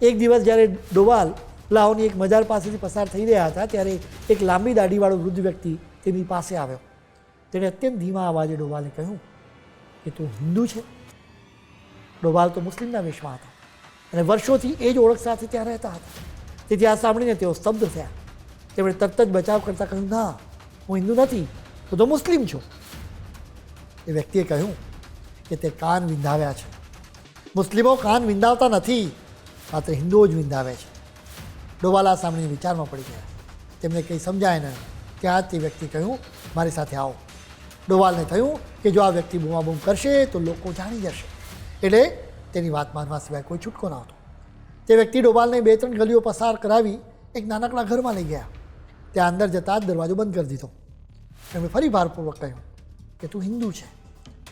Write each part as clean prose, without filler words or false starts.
એક દિવસ જ્યારે ડોવાલ લાહોરની એક મજાર પાસેથી પસાર થઈ રહ્યા હતા ત્યારે એક લાંબી દાઢીવાળો વૃદ્ધ વ્યક્તિ તેની પાસે આવ્યો. તેણે અત્યંત ધીમા અવાજે ડોવાલને કહ્યું કે તું હિન્દુ છે? ડોવાલ તો મુસ્લિમના વેશમાં હતા અને વર્ષોથી એ જ ઓળખ સાથે ત્યાં રહેતા હતા. તેથી આ સાંભળીને તેઓ સ્તબ્ધ થયા. તેમણે તરત જ બચાવ કરતાં કહ્યું, ના, હું હિન્દુ નથી, હું તો મુસ્લિમ છું. એ વ્યક્તિએ કહ્યું કે તે કાન વિંધાવ્યા છે. મુસ્લિમો કાન વિંધાવતા નથી, માત્ર હિન્દુઓ જ વિંધાવે છે. ડોવાલ આ સાંભળીને વિચારમાં પડી ગયા. તેમને કંઈ સમજાય નહીં. ત્યાં જ તે વ્યક્તિ કહ્યું, મારી સાથે આવો. ડોવાલને થયું કે જો આ વ્યક્તિ બૂમાબૂમ કરશે તો લોકો જાણી જશે, એટલે તેની વાત માનવા સિવાય કોઈ છૂટકો ન હતો. તે વ્યક્તિ ડોવાલને 2-3 ગલીઓ પસાર કરાવી એક નાનકડા ઘરમાં લઈ ગયા. ત્યાં અંદર જતાં જ દરવાજો બંધ કરી દીધો. તેમણે ફરી ભારપૂર્વક કહ્યું કે તું હિન્દુ છે.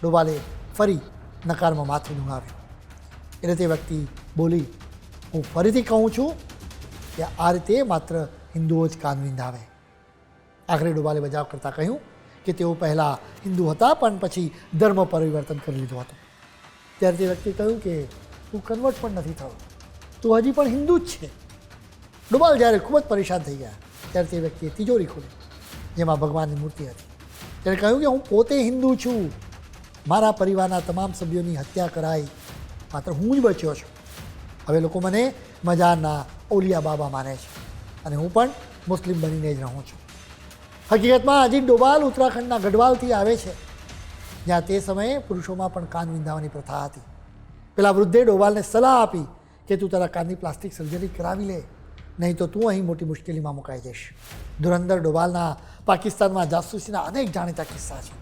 ડોવાલે ફરી નકારમાં માથું નુણાવ્યું. એટલે તે વ્યક્તિ બોલી, હું ફરીથી કહું છું કે આ રીતે માત્ર હિન્દુઓ જ કાન વિંધાવે. આખરે ડોવાલે બચાવ કરતાં કહ્યું કે તેઓ પહેલાં હિન્દુ હતા પણ પછી ધર્મ પરિવર્તન કરી લીધું હતું. ત્યારે તે વ્યક્તિએ કહ્યું કે તું કન્વર્ટ પણ નથી થયો, તું હજી પણ હિન્દુ જ છે. ડોવાલ જ્યારે ખૂબ જ પરેશાન થઈ ગયા ત્યારે તે વ્યક્તિએ તિજોરી ખોલી જેમાં ભગવાનની મૂર્તિ હતી. તેણે કહ્યું કે હું પોતે હિન્દુ છું, મારા પરિવારના તમામ સભ્યોની હત્યા કરાઈ, માત્ર હું જ બચ્યો છું. હવે લોકો મને મજારના ઓલિયા બાબા માને છે અને હું પણ મુસ્લિમ બનીને જ રહું છું. હકીકતમાં અજીત ડોવાલ ઉત્તરાખંડના ગઢવાલથી આવે છે, જ્યાં તે સમયે પુરુષોમાં પણ કાન વિંધાવાની પ્રથા હતી. પેલા વૃદ્ધે ડોવાલને સલાહ આપી કે તું તારા કાનની પ્લાસ્ટિક સર્જરી કરાવી લે, નહીં તો તું અહીં મોટી મુશ્કેલીમાં મુકાઈ જઈશ. ધુરંધર ડોવાલના પાકિસ્તાનમાં જાસૂસીના અનેક જાણીતા કિસ્સા છે.